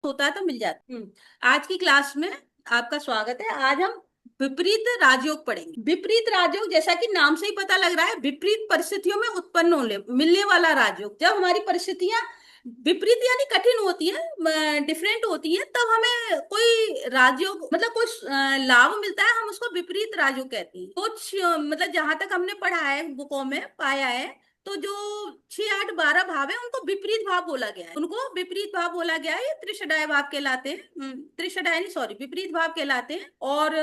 होता है तो मिल जाता है। आज की क्लास में आपका स्वागत है। आज हम विपरीत राजयोग पढ़ेंगे। विपरीत राजयोग, जैसा कि नाम से ही पता लग रहा है, विपरीत परिस्थितियों में उत्पन्न होने मिलने वाला राजयोग। जब हमारी परिस्थितियां विपरीत यानी कठिन होती है, डिफरेंट होती है, तब हमें कोई राजयोग मतलब कोई लाभ मिलता है, हम उसको विपरीत राजयोग कहते हैं। कुछ मतलब जहां तक हमने पढ़ा है, बुकों में पाया है, तो जो 6, 8, 12 भाव है उनको विपरीत भाव बोला गया है। उनको विपरीत भाव बोला गया है। ये त्रिशदाय भाव कहलाते हैं। त्रिशदाय नहीं, सॉरी, विपरीत भाव कहलाते हैं। और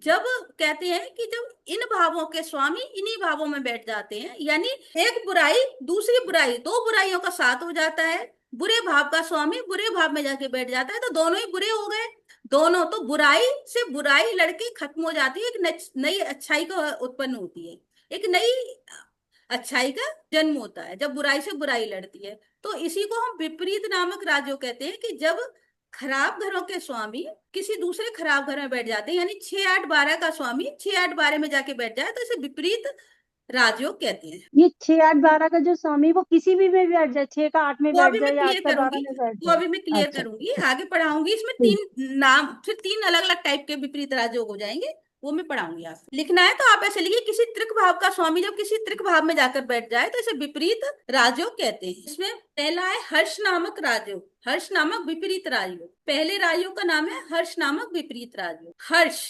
जब कहते हैं कि जब इन भावों के स्वामी इन्हीं भावों में बैठ जाते हैं, यानी एक बुराई दूसरी बुराई, दो बुराइयों का साथ हो जाता है। बुरे भाव का स्वामी बुरे भाव में जाके बैठ जाता है, तो दोनों ही बुरे हो गए। दोनों तो बुराई से बुराई लड़के खत्म हो जाती है, एक नई अच्छाई का उत्पन्न होती है, एक नई अच्छाई का जन्म होता है जब बुराई से बुराई लड़ती है। तो इसी को हम विपरीत नामक राजयोग कहते हैं, कि जब खराब घरों के स्वामी किसी दूसरे खराब घर में बैठ जाते हैं, यानी 6, 8, 12 का स्वामी 6, 8, 12 में जाके बैठ जाए, तो इसे विपरीत राजयोग कहते हैं। ये 6, 8, 12 का जो स्वामी वो किसी भी में बैठ जाए, 6 का 8 में वो बैठ अभी मैं जाए या क्लियर 8 का 12 करूंगी। में बैठ वो जाए। अभी मैं क्लियर अच्छा। करूंगी, आगे पढ़ाऊंगी। इसमें ठीक। फिर तीन अलग अलग टाइप के विपरीत राजयोग हो जाएंगे, वो मैं पढ़ाऊंगी। आप लिखना है तो आप ऐसे लिखिए, किसी त्रिक भाव का स्वामी जब किसी त्रिक भाव में जाकर बैठ जाए तो इसे विपरीत राजयोग कहते हैं। इसमें पहला है हर्ष नामक राजयोग। हर्ष नामक विपरीत राजयोग। पहले राजयोग का नाम है हर्ष नामक विपरीत राजयोग। हर्ष,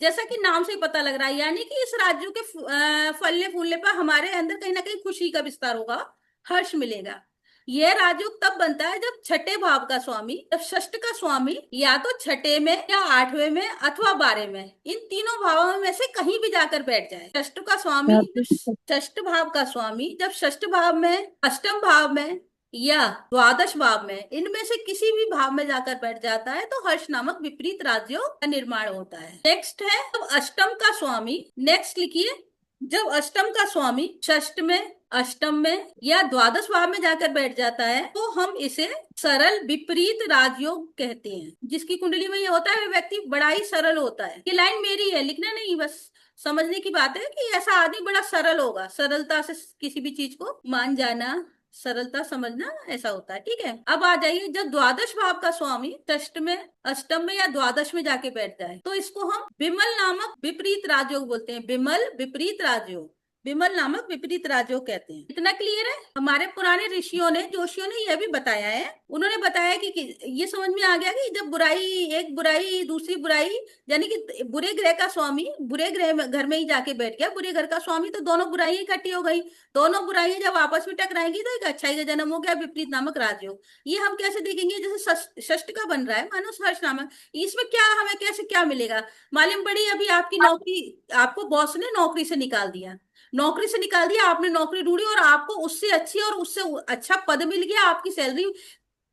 जैसा कि नाम से ही पता लग रहा है, यानी कि इस राज्यों के फलने फूलने पर हमारे अंदर कहीं ना कहीं खुशी का विस्तार होगा, हर्ष मिलेगा। यह राजयोग तब बनता है जब छठे भाव का स्वामी, जब षष्ठ का स्वामी या तो छठे में या 8वें में अथवा 12 में, इन तीनों भावों में से कहीं भी जाकर बैठ जाए। षष्ठ का स्वामी जब षष्ठ भाव का स्वामी जब षष्ठ भाव में, अष्टम भाव में या द्वादश भाव में, इनमें से किसी भी भाव में जाकर बैठ जाता है, तो हर्ष नामक विपरीत राजयोग का निर्माण होता है। नेक्स्ट है जब अष्टम का स्वामी, नेक्स्ट लिखिए, जब अष्टम का स्वामी षष्ठ में, अष्टम में या द्वादश भाव में जाकर बैठ जाता है, तो हम इसे सरल विपरीत राजयोग कहते हैं। जिसकी कुंडली में ये होता है, वह व्यक्ति बड़ा ही सरल होता है। ये लाइन मेरी है, लिखना नहीं, बस समझने की बात है कि ऐसा आदमी बड़ा सरल होगा, सरलता से किसी भी चीज को मान जाना, सरलता समझना, ऐसा होता है। ठीक है, अब आ जाइए, जब द्वादश भाव का स्वामी षष्ठ में, अष्टम में या द्वादश में जाके बैठ जाए, तो इसको हम विमल नामक विपरीत राजयोग बोलते हैं। विमल विपरीत राजयोग, विमल नामक विपरीत राजयोग कहते हैं। इतना क्लियर है। हमारे पुराने ऋषियों ने, जोशियों ने यह भी बताया है। उन्होंने बताया कि ये समझ में आ गया कि जब बुराई, एक बुराई दूसरी बुराई, यानी कि बुरे ग्रह का स्वामी बुरे ग्रह में घर में ही जाके बैठ गया, बुरे घर का स्वामी, तो दोनों बुराई इकट्ठी हो गई। दोनों बुराइयां जब आपस में टकराएंगी तो एक अच्छाई का जन्म हो गया, विपरीत नामक राजयोग। ये हम कैसे देखेंगे, जैसे षष्ठ का बन रहा है मानो हर्ष नामक, इसमें क्या हमें कैसे क्या मिलेगा मालूम पड़ी। अभी आपकी नौकरी, आपको बॉस ने नौकरी से निकाल दिया, नौकरी से निकाल दिया, आपने नौकरी ढूंढी और आपको उससे अच्छी और उससे अच्छा पद मिल गया, आपकी सैलरी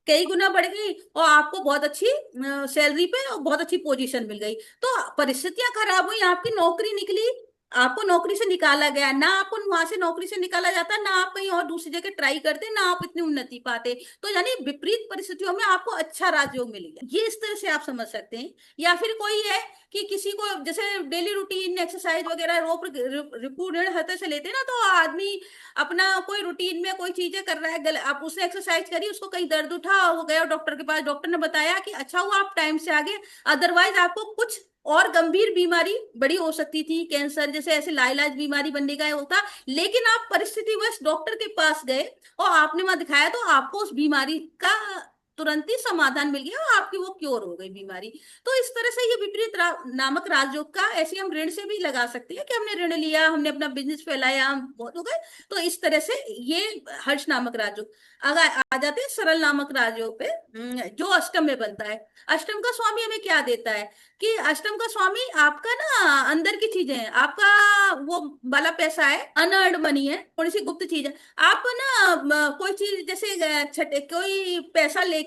कई गुना बढ़ गई और आपको बहुत अच्छी सैलरी पे और बहुत अच्छी पोजीशन मिल गई। तो परिस्थितियां खराब हुई, आपकी नौकरी निकली, आपको नौकरी से निकाला गया। ना आपको वहां से नौकरी से निकाला जाता, ना आप कहीं और दूसरी जगह ट्राई करते, ना आप इतनी उन्नति पाते। तो यानी विपरीत परिस्थितियों में आपको अच्छा राजयोग मिल गया, ये इस तरह से आप समझ सकते हैं। या फिर कोई है कि किसी को जैसे डेली रूटीन एक्सरसाइज वगैरह रोप रिपू ऋण हाथे से लेते हैं ना, तो आदमी अपना कोई रूटीन में कोई चीजें कर रहा है, आप उसने एक्सरसाइज करी, उसको कहीं दर्द उठा, वो गया डॉक्टर के पास, डॉक्टर ने बताया कि अच्छा हुआ आप टाइम से आ गए, अदरवाइज आपको कुछ और गंभीर बीमारी बड़ी हो सकती थी, कैंसर जैसे ऐसे लाइलाज बीमारी बनने का होता। लेकिन आप परिस्थितिवश डॉक्टर के पास गए और आपने वहां दिखाया, तो आपको उस बीमारी का तुरंत ही समाधान मिल गया और आपकी वो क्योर हो गई बीमारी। तो इस तरह से ये विपरीत नामक राजयोग का ऐसे हम ऋण से भी लगा सकते हैं कि हमने ऋण लिया, हमने अपना बिजनेस फैलाया, हम बहुत हो गए, तो इस तरह से ये हर्ष नामक राजयोग। अगर आ जाते हैं सरल नामक राजयोग पे, जो अष्टम में बनता है। अष्टम का स्वामी हमें क्या देता है कि अष्टम का स्वामी आपका ना अंदर की चीजें हैं, आपका वो वाला पैसा है, अनअर्न्ड मनी है, थोड़ी सी गुप्त चीज है। आप ना कोई चीज जैसे छठे कोई पैसा लेके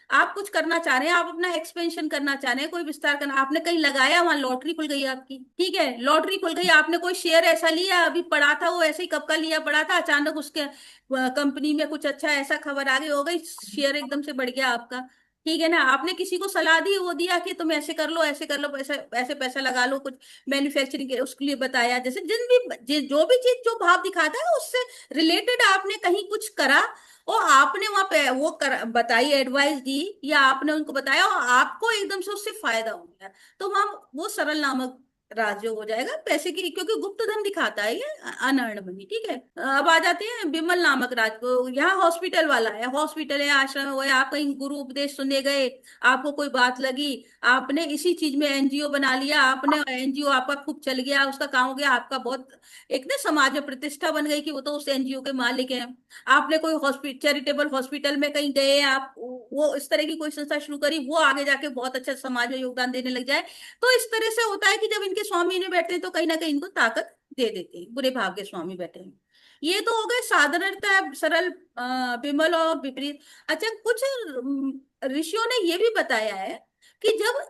आप कुछ करना चाह रहे हैं, आप अपना एक्सपेंशन करना चाह रहे हैं, कोई विस्तार करना, आपने कहीं लगाया, वहां लॉटरी खुल गई आपकी, ठीक है, लॉटरी खुल गई, आपने कोई शेयर ऐसा लिया, अभी पड़ा था वो ऐसे ही कब का लिया पड़ा था, अचानक उसके कंपनी में कुछ अच्छा ऐसा खबर आ गई, हो गई, शेयर एकदम से बढ़ गया आपका, ठीक है ना। आपने किसी को सलाह दी, वो दिया कि तुम ऐसे कर लो, ऐसे कर लो, पैसा ऐसे पैसा लगा लो, कुछ मैन्युफैक्चरिंग के उसके लिए बताया, जैसे जो भी चीज जो भाव दिखाता है उससे रिलेटेड आपने कहीं कुछ करा और आपने वहां पे वो बताई, एडवाइस दी, या आपने उनको बताया और आपको एकदम से उससे फायदा हो गया, तो वहां वो सरल नामक राजयोग हो जाएगा पैसे की, क्योंकि गुप्त धन दिखाता है ये, अनअर्न्ड मनी। ठीक है। अब आ जाते हैं विमल नामक राज को। यहाँ हॉस्पिटल वाला है, हॉस्पिटल है, आश्रम है, आप कहीं गुरु उपदेश सुनने गए, आपको कोई बात लगी, आपने इसी चीज में एनजीओ बना लिया, आपने एनजीओ आपका खूब चल गया, उसका काम हो गया, आपका बहुत एक ना समाज में प्रतिष्ठा बन गई कि वो तो उस एनजीओ के मालिक हैं। आपने कोई हॉस्पिटल, चैरिटेबल हॉस्पिटल में कहीं गए, आप वो इस तरह की कोई संस्था शुरू करी, वो आगे जाके बहुत अच्छा समाज में योगदान देने लग जाए। तो इस तरह से होता है कि जब इनके स्वामी ने बैठे हैं तो कहीं ना कहीं इनको ताकत दे देते हैं, बुरे भाव के स्वामी बैठे हैं। ये तो हो गए साधारणतः सरल, विमल और विपरीत। अच्छा, कुछ ऋषियों ने ये भी बताया है कि जब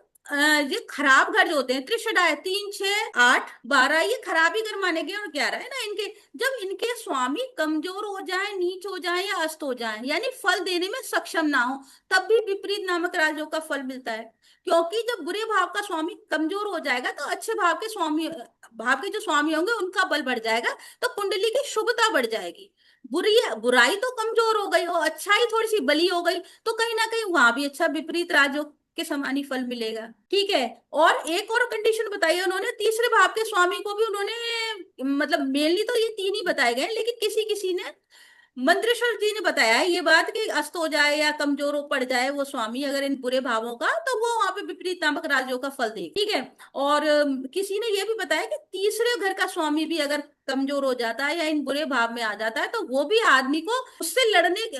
ये खराब घर जो होते हैं, त्रिशदा है, 3, 6, 8, 12, ये खराबी घर माने गए, और 11 है ना इनके, जब इनके स्वामी कमजोर हो जाए, नीच हो जाए या अस्त हो जाए, यानी फल देने में सक्षम ना हो, तब भी विपरीत नामक राजयोग का फल मिलता है। क्योंकि जब बुरे भाव का स्वामी कमजोर हो जाएगा तो अच्छे भाव के स्वामी, भाव के जो स्वामी होंगे उनका बल बढ़ जाएगा, तो कुंडली की शुभता बढ़ जाएगी। बुराई तो कमजोर हो गई और अच्छाई थोड़ी सी बली हो गई, तो कहीं ना कहीं वहां भी अच्छा विपरीत राजयोग के समान ही फल मिलेगा। ठीक है। और एक और कंडीशन बताई उन्होंने, तीसरे भाव के स्वामी को भी उन्होंने, मतलब मेनली तो ये 3 ही बताए गए, लेकिन किसी किसी ने, मंत्रेश्वर जी ने बताया है ये बात कि अस्त हो जाए या कमजोर हो पड़ जाए वो स्वामी अगर इन बुरे भावों का, तो वो वहां पे विपरीत नामक राजयोग का फल देगा। ठीक है। और किसी ने ये भी बताया कि तीसरे घर का स्वामी भी अगर कमजोर हो जाता है या इन बुरे भाव में आ जाता है, तो वो भी आदमी को उससे लड़ने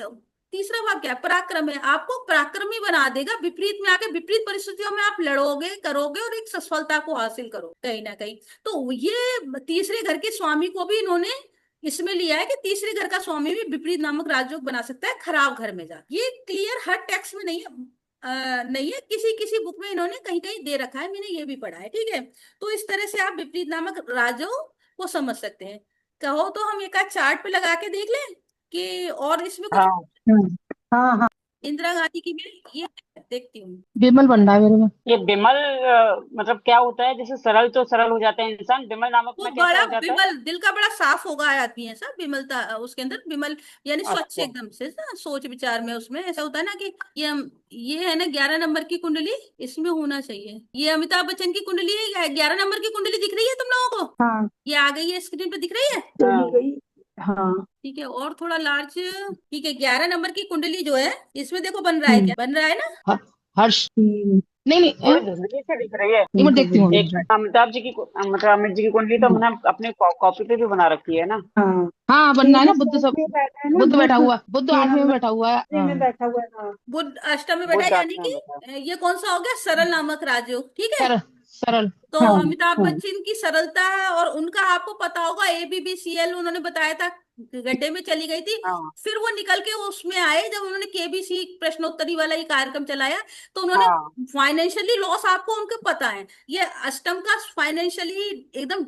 तीसरा भाव क्या है, पराक्रम है, आपको पराक्रमी बना देगा, विपरीत में आके विपरीत परिस्थितियों में आप लड़ोगे, करोगे और एक सफलता को हासिल करो कहीं ना कहीं। तो ये तीसरे घर के स्वामी को भी इन्होंने इसमें लिया है कि तीसरे घर का स्वामी भी विपरीत नामक राजयोग बना सकता है खराब घर में जा। ये क्लियर हर टेक्स्ट में नहीं है, नहीं है, किसी किसी बुक में इन्होंने कहीं कहीं दे रखा है, मैंने ये भी पढ़ा है। ठीक है। तो इस तरह से आप विपरीत नामक राजयोग को समझ सकते हैं। कहो तो हम एक आध चार्ट पे लगा के देख लें कि, और इसमें कुछ, हाँ हाँ हाँ। इंदिरा गांधी की भी ये देखती हूँ। विमल बन रहा है मेरे में। ये विमल मतलब क्या होता है? जैसे सरल तो सरल हो जाते हैं इंसान, विमल नामक वो में कैसा बड़ा हो जाता है? विमल, दिल का बड़ा साफ होगा आदमी है सब, विमलता उसके अंदर, विमल यानी स्वच्छ अच्छा। एकदम से ना, सोच विचार में उसमें ऐसा होता है ना कि ये है ना 11 नंबर की कुंडली, इसमें होना चाहिए। ये अमिताभ बच्चन की कुंडली है, 11 नंबर की कुंडली दिख रही है तुम लोगों को? हाँ, ये आ गई है स्क्रीन पे, दिख रही है? चली हाँ गई। हाँ। ठीक है, और थोड़ा लार्ज। ठीक है, 11 नंबर की कुंडली जो है, इसमें देखो बन रहा है, क्या बन रहा है ना? हर्ष नहीं नहीं थोड़ी धुंधली से दिख रही है। एक मिनट देखती हूँ। एक अमिताभ जी की मतलब अमित जी की कुंडली तो हमने अपने कॉपी पे भी बना रखी है ना। हाँ हाँ, बनना है ना, बुद्ध सब बैठा है ना, बुद्ध बैठा हुआ, बुद्ध 8वें में बैठा हुआ है, में बैठा हुआ है। हाँ, बुध अष्टम में बैठा है, बुद्ध यानी आत्मा कि बता। ये कौन सा हो गया, सरल नामक राजयोग। ठीक है। सरल सरल। तो हाँ अमिताभ हाँ बच्चन की सरलता है, और उनका आपको पता होगा ABBCL उन्होंने बताया था, गड्ढे में चली गई थी, हाँ फिर वो निकल के उसमें आए जब उन्होंने KBC प्रश्नोत्तरी वाला ये कार्यक्रम चलाया, तो उन्होंने हाँ फाइनेंशियली लॉस, आपको उनके पता है, ये अष्टम का फाइनेंशियली एकदम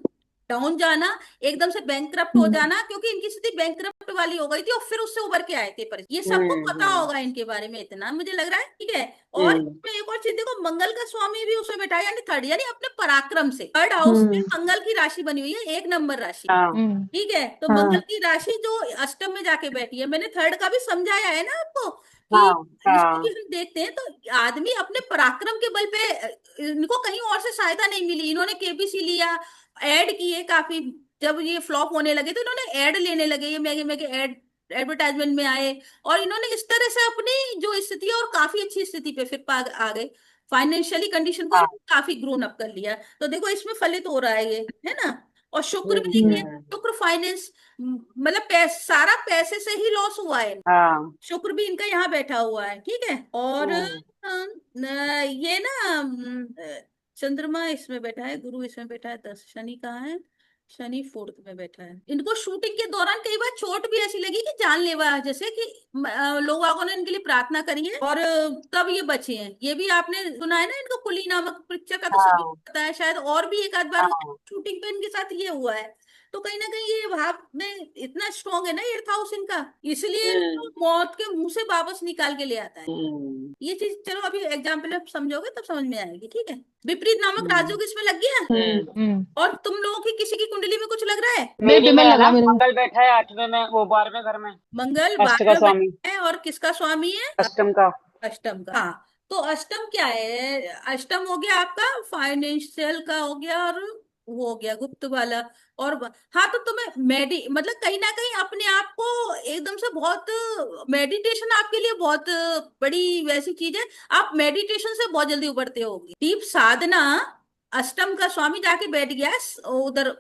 डाउन जाना, एकदम से बैंकक्रप्ट हो जाना, क्योंकि इनकी स्थिति बैंकक्रप्ट वाली हो गई थी और फिर उससे उभर के आए थे, पर ये सबको पता हम्म। होगा इनके बारे में, इतना मुझे लग रहा है। ठीक है। और हम्म। इसमें एक और चीज देखो, मंगल का स्वामी भी उसमें बैठा है, यानी थर्ड, यानी अपने पराक्रम से थर्ड हाउस में मंगल की राशि बनी हुई है, 1 नंबर राशि। हाँ ठीक है। तो हाँ मंगल की राशि जो अष्टम में जाके बैठी है, मैंने थर्ड का भी समझाया है ना आपको कि हाँ इसको भी हाँ हम देखते हैं, तो आदमी अपने पराक्रम के बल पे, इनको कहीं और से सहायता नहीं मिली, इन्होंने KBC लिया, ऐड किए काफी, जब ये फ्लॉप होने लगे तो इन्होंने ऐड लेने लगे, ये महंगे महंगे ऐड एडवर्टाइजमेंट में आए, और इन्होंने इस तरह से अपनी जो स्थिति है और काफी अच्छी स्थिति पे फिर आ गए, फाइनेंशियली कंडीशन को हाँ। काफी ग्रोन अप कर लिया। तो देखो इसमें फलित हो रहा है ये, है ना। और शुक्र भी देखिए, हम्म। शुक्र फाइनेंस, मतलब सारा पैसे से ही लॉस हुआ है, हाँ। शुक्र भी इनका यहाँ बैठा हुआ है। ठीक है। और हम्म। ये ना चंद्रमा इसमें बैठा है, गुरु इसमें बैठा है, 10 शनि कहाँ है, शनि 4th में बैठा है। इनको शूटिंग के दौरान कई बार चोट भी ऐसी लगी कि जानलेवा है, जैसे कि लोगों ने इनके लिए प्रार्थना करी है और तब ये बचे हैं। ये भी आपने सुना है ना, इनको कुली नामक पिक्चर का तो सभी हाँ को पता है शायद, और भी एक आध बार हाँ शूटिंग पे इनके साथ ये हुआ है। तो कहीं ना कहीं ये भाव में इतना स्ट्रांग है ना एट्थ हाउस इनका, इसलिए इनको मौत के मुंह से वापस निकाल के ले आता है। ये चीज चलो अभी एग्जाम्पल में समझोगे तब समझ में आएगी, ठीक है। विपरीत नामक राजयोग इसमें लग गया। और तुम लोगों की किसी की कुंडली में कुछ लग रहा है? मेरे मेरी विमल में है लगा ना, मेरे में। मंगल बैठा है 8वें में, वो 12वें घर में, मंगल अष्ट का 12वें स्वामी, है और किसका स्वामी है? अष्टम का। अष्टम का। हाँ, तो अष्टम क्या है? अष्टम हो गया आपका फाइनेंशियल का हो गया, और वो हो गया गुप्त वाला। और हाँ, तो तुम्हें मतलब कहीं ना कहीं अपने आप को एकदम से बहुत, मेडिटेशन आपके लिए बहुत बड़ी वैसी चीज है, आप मेडिटेशन से बहुत जल्दी उबरते होगे। डीप साधना, अष्टम का स्वामी जाके बैठ गया उधर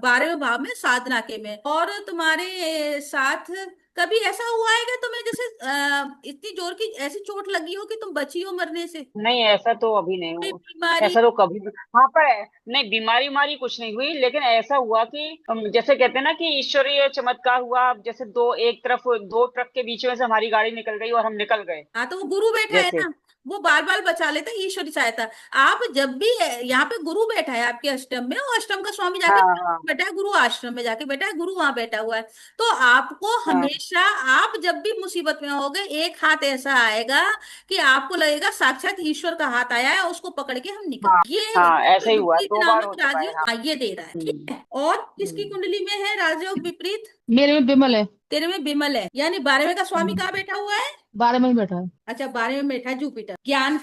12वें भाव में साधना के में, और तुम्हारे साथ कभी ऐसा हुआ है क्या तुम्हें, जैसे इतनी जोर की ऐसी चोट लगी हो कि तुम बची हो मरने से? नहीं, ऐसा तो अभी नहीं कोई हुआ। बीमारी? ऐसा तो कभी भी, हाँ, पर नहीं, बीमारी उमारी कुछ नहीं हुई, लेकिन ऐसा हुआ कि जैसे कहते हैं ना कि ईश्वरीय चमत्कार हुआ। अब जैसे एक तरफ 2 ट्रक के बीच में से हमारी गाड़ी निकल गई और हम निकल गए। हाँ, तो वो गुरु बैठा है जैसे ना, वो बार बार बचा लेता है, ईश्वरी सहायता। आप जब भी यहाँ पे गुरु बैठा है आपके अष्टम में, और अष्टम का स्वामी जाके हाँ, हाँ, बैठा है, गुरु आश्रम में जाके बैठा है, गुरु वहां बैठा हुआ है, तो आपको हाँ, हमेशा, आप जब भी मुसीबत में होगे, एक हाथ ऐसा आएगा कि आपको लगेगा साक्षात ईश्वर का हाथ आया है, उसको पकड़ के हम निकल, हाँ, ये हाँ, ऐसा ही हुआ है, विपरीत 2 बार हो नामक चुका है। राजयोग, हाँ। हाँ, ये दे रहा है, ठीक है। और किसकी कुंडली में है राजयोग विपरीत? मेरे में विमल है। तेरे में विमल है, यानी 12वें का स्वामी कहाँ बैठा हुआ है? 12 में ही बैठा है। अच्छा, 12वें में बैठा है जुपिटर, ज्ञान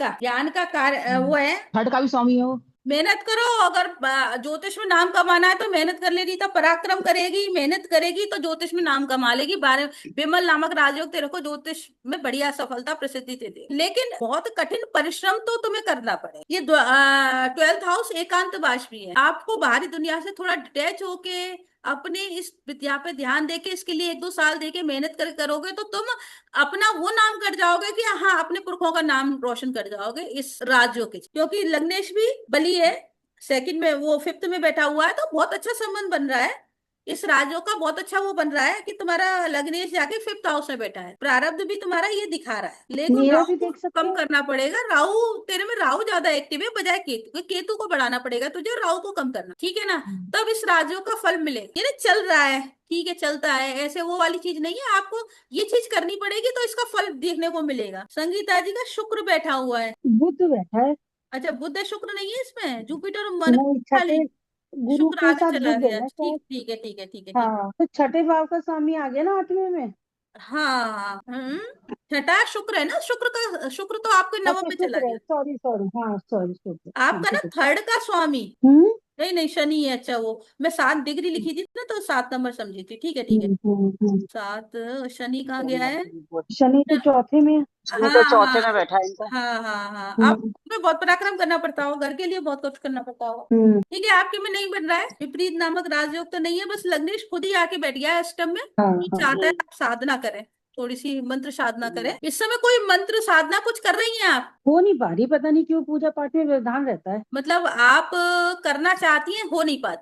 का कार्य वो है। थर्ड का भी स्वामी है वो। मेहनत करो, अगर ज्योतिष में नाम कमाना है तो मेहनत कर लेगी, तो पराक्रम करेगी, मेहनत करेगी तो ज्योतिष में नाम कमा लेगी। 12 विमल नामक राजयोग तेरे को ज्योतिष में बढ़िया सफलता प्रसिद्धि दे दे, लेकिन बहुत कठिन परिश्रम तो तुम्हें करना पड़े। ये 12th हाउस एकांतवास भी है, आपको बाहरी दुनिया से थोड़ा डिटैच होके अपने इस विद्या पे ध्यान देके, इसके लिए 1-2 साल देके मेहनत कर करोगे तो तुम अपना वो नाम कर जाओगे कि हाँ, अपने पुरखों का नाम रोशन कर जाओगे इस राज्यों के, क्योंकि लग्नेश भी बली है, सेकंड में, वो 5th में बैठा हुआ है, तो बहुत अच्छा संबंध बन रहा है इस राज्यों का, बहुत अच्छा वो बन रहा है कि तुम्हारा लग्नेश जाके 5th हाउस में बैठा है। प्रारब्ध भी तुम्हारा ये दिखा रहा है, लेकिन मेरा राहु भी को देख सकते कम हो। करना पड़ेगा। राहु तेरे में, राहु ज्यादा एक्टिव है बजाय केतु के, केतु को बढ़ाना पड़ेगा तुझे, राहु को कम करना, ठीक है ना? तब इस राज्यों का फल मिलेगा। ये ना चल रहा है, ठीक है, चलता है, ऐसे वो वाली चीज नहीं है, आपको ये चीज करनी पड़ेगी तो इसका फल देखने को मिलेगा। संगीता जी का शुक्र बैठा हुआ है। बुध बैठा है। अच्छा, बुध शुक्र नहीं है इसमें, जुपिटर और नहीं, खाली छठे गुरु शुक्र के आगे साथ चला बुध है गया, ना ठीक शायद। ठीक है, ठीक है, ठीक है, ठीक। हाँ, तो छठे भाव का स्वामी आ गया ना 8वें में। हाँ, छठा शुक्र है ना, शुक्र तो आपके नवम अच्छा, में चला शुक्र है, गया। सॉरी सॉरी, हाँ सॉरी, शुक्र, हाँ आपका ना ठीक है। थर्ड का स्वामी, हम्म नहीं नहीं, शनि है। अच्छा, वो मैं 7 डिग्री लिखी थी ना, तो 7 नंबर समझी थी, ठीक है, ठीक है। 7, शनि कहाँ गया है? शनि तो चौथे में है। शनि हाँ तो हाँ चौथे में बैठा है इनका। हाँ हाँ हाँ, आप हम्म में बहुत पराक्रम करना पड़ता हो, घर के लिए बहुत कुछ करना पड़ता हो, हम्म, ठीक है। आपके में नहीं बन रहा है, विपरीत नामक राजयोग तो नहीं है, बस लग्नेश खुद ही आके बैठ गया है अष्टम में। हाँ ये हाँ, चाहता है आप साधना करें, थोड़ी सी मंत्र साधना करें। इस समय कोई मंत्र साधना कुछ कर रही हैं आप? हो नहीं पा रही, पता नहीं क्यों, पूजा पाठ में व्यवधान रहता है। मतलब आप करना चाहती हैं, हो नहीं पाती?